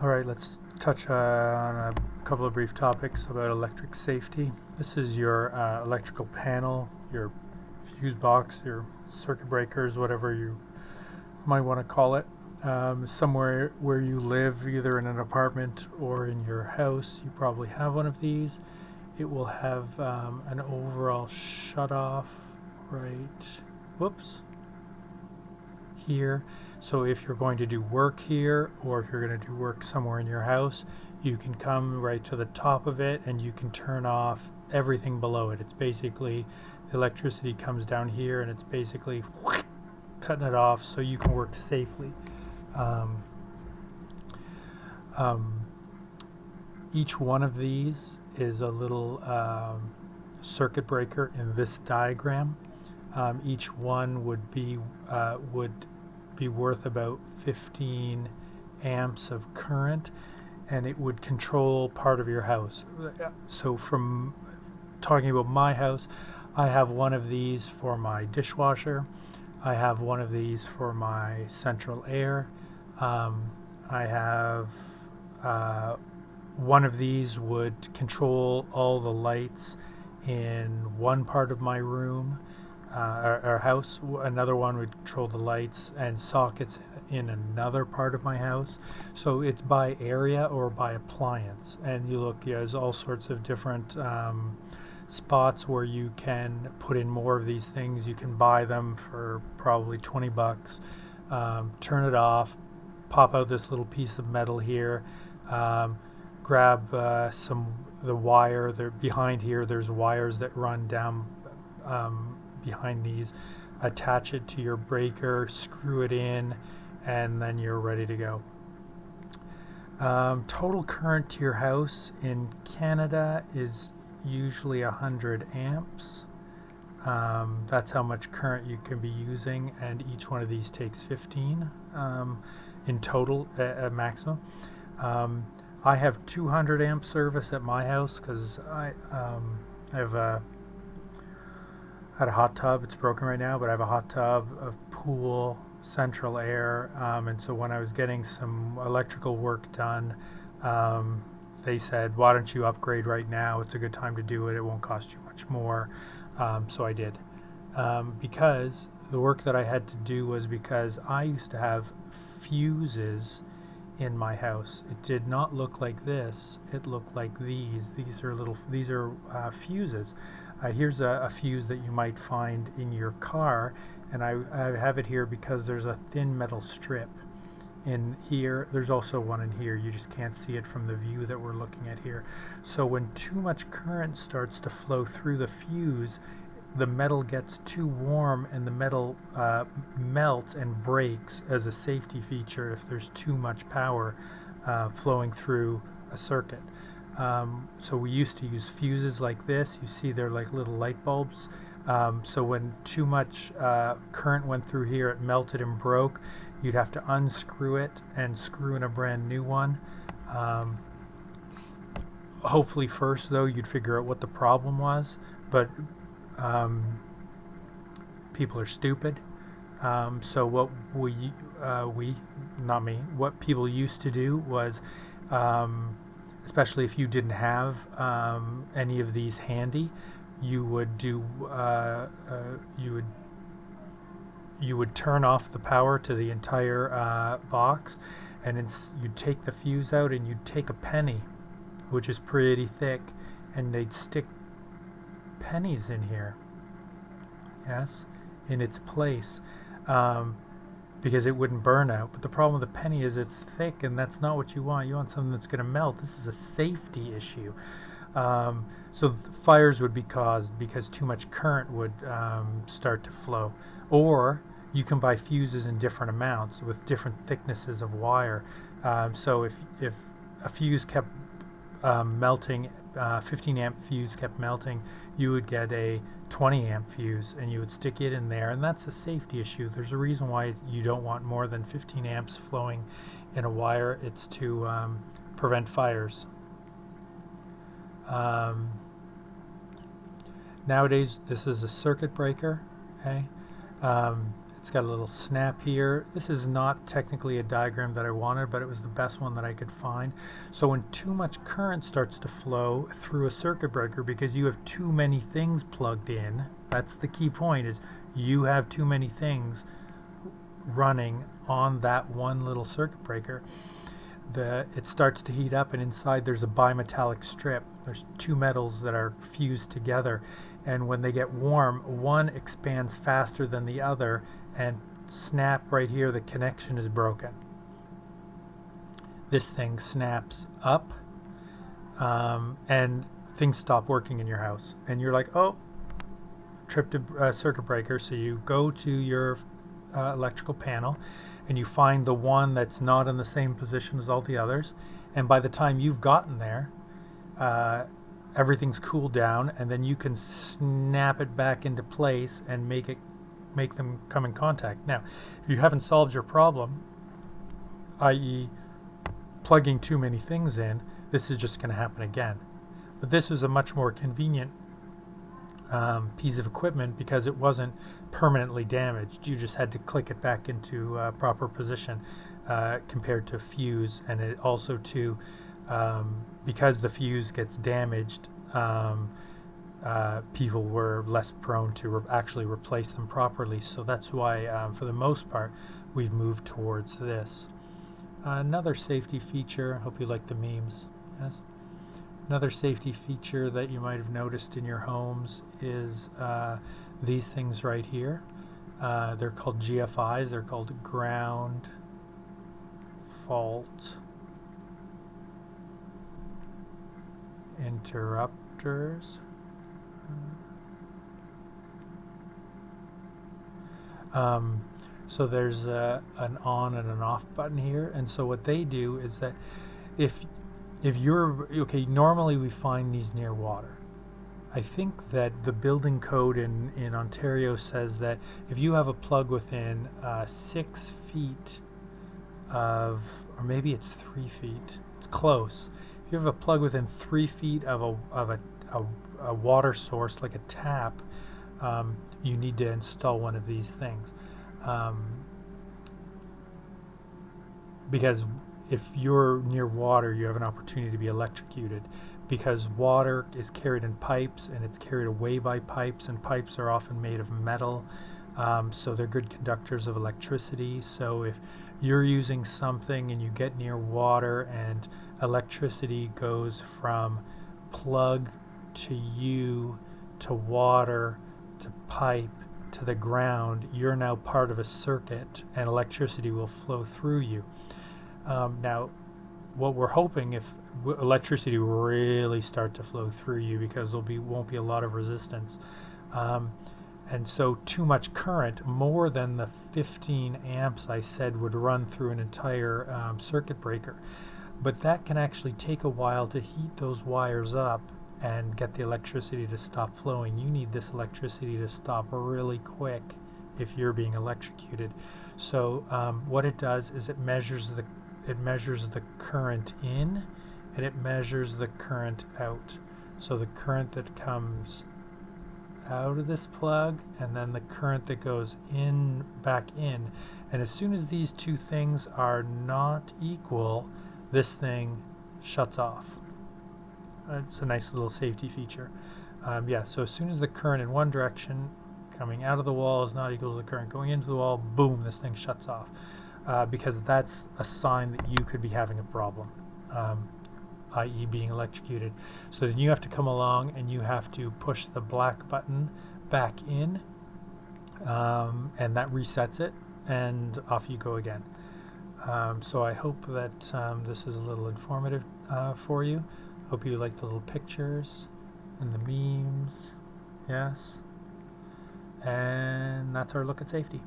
Alright, let's touch on a couple of brief topics about electric safety. This is your electrical panel, your fuse box, your circuit breakers, whatever you might want to call it. Somewhere where you live, either in an apartment or in your house, you probably have one of these. It will have an overall shut-off here. So if you're going to do work here, or if you're going to do work somewhere in your house, you can come right to the top of it and you can turn off everything below it. It's basically, the electricity comes down here and it's basically cutting it off so you can work safely. Each one of these is a little circuit breaker in this diagram. Each one would be worth about 15 amps of current, and it would control part of your house. So from talking about my house, I have one of these for my dishwasher. I have one of these for my central air. I have one of these would control all the lights in one part of my room, our house. Another one would control the lights and sockets in another part of my house. So it's by area or by appliance, and you look, there's all sorts of different spots where you can put in more of these things. You can buy them for probably 20 bucks. Turn it off, pop out this little piece of metal here, grab the wire there behind here. There's wires that run down behind these. Attach it to your breaker, screw it in, and then you're ready to go. Total current to your house in Canada is usually 100 amps. That's how much current you can be using, and each one of these takes 15 in total at maximum. I have 200 amp service at my house because I have had a hot tub. It's broken right now, but I have a hot tub, a pool, central air, and so when I was getting some electrical work done, they said, why don't you upgrade right now? It's a good time to do it. It won't cost you much more. So I did. Because the work that I had to do was because I used to have fuses in my house. It did not look like this. It looked like these. These are fuses. Here's a fuse that you might find in your car, and I have it here because there's a thin metal strip in here. There's also one in here. You just can't see it from the view that we're looking at here. So when too much current starts to flow through the fuse, the metal gets too warm and the metal melts and breaks as a safety feature if there's too much power flowing through a circuit. So we used to use fuses like this. You see they're like little light bulbs. So when too much current went through here, it melted and broke. You'd have to unscrew it and screw in a brand new one. Hopefully first though you'd figure out what the problem was, but people are stupid. So what what people used to do was, especially if you didn't have any of these handy, you would do you would turn off the power to the entire box, and you'd take the fuse out and you'd take a penny, which is pretty thick, and they'd stick pennies in here, yes, in its place, because it wouldn't burn out. But the problem with the penny is it's thick, and that's not what you want. You want something that's going to melt. This is a safety issue. So fires would be caused because too much current would start to flow. Or you can buy fuses in different amounts with different thicknesses of wire. So if a fuse kept melting, 15 amp fuse kept melting, you would get a 20 amp fuse and you would stick it in there, and that's a safety issue. There's a reason why you don't want more than 15 amps flowing in a wire. It's to prevent fires. Nowadays this is a circuit breaker, okay? It's got a little snap here. This is not technically a diagram that I wanted, but it was the best one that I could find. So when too much current starts to flow through a circuit breaker because you have too many things plugged in, that's the key point, is you have too many things running on that one little circuit breaker. It starts to heat up, and inside there's a bimetallic strip. There's two metals that are fused together, and when they get warm, one expands faster than the other, and snap right here, the connection is broken. This thing snaps up, and things stop working in your house, and you're like, oh, tripped a circuit breaker. So you go to your electrical panel and you find the one that's not in the same position as all the others, and by the time you've gotten there, everything's cooled down, and then you can snap it back into place and make them come in contact. Now, if you haven't solved your problem, i.e. plugging too many things in, this is just going to happen again. But this was a much more convenient piece of equipment because it wasn't permanently damaged. You just had to click it back into proper position compared to fuse, and it also too, because the fuse gets damaged, people were less prone to actually replace them properly. So that's why, for the most part, we've moved towards this. Another safety feature, hope you like the memes. Yes. Another safety feature that you might have noticed in your homes is these things right here. They're called GFIs. They're called ground fault interrupters. So there's an on and an off button here, and so what they do is that if you're okay, normally we find these near water. I think that the building code in Ontario says that if you have a plug within 6 feet of, or maybe it's 3 feet, it's close. If you have a plug within 3 feet of a water source like a tap, you need to install one of these things. Because if you're near water, you have an opportunity to be electrocuted, because water is carried in pipes and it's carried away by pipes, and pipes are often made of metal, so they're good conductors of electricity. So if you're using something and you get near water and electricity goes from plug to you to water to pipe to the ground, you're now part of a circuit and electricity will flow through you. Now, what we're hoping, if electricity will really start to flow through you, because won't be a lot of resistance, and so too much current, more than the 15 amps I said would run through an entire circuit breaker. But that can actually take a while to heat those wires up and get the electricity to stop flowing. You need this electricity to stop really quick if you're being electrocuted. So what it does is it measures the current in, and it measures the current out. So the current that comes out of this plug, and then the current that goes in, back in. And as soon as these two things are not equal, this thing shuts off. It's a nice little safety feature. Yeah, so as soon as the current in one direction coming out of the wall is not equal to the current going into the wall, boom, this thing shuts off. Because that's a sign that you could be having a problem, i.e. being electrocuted. So then you have to come along and you have to push the black button back in, and that resets it, and off you go again. So I hope that this is a little informative for you. Hope you like the little pictures and the memes. Yes. And that's our look at safety.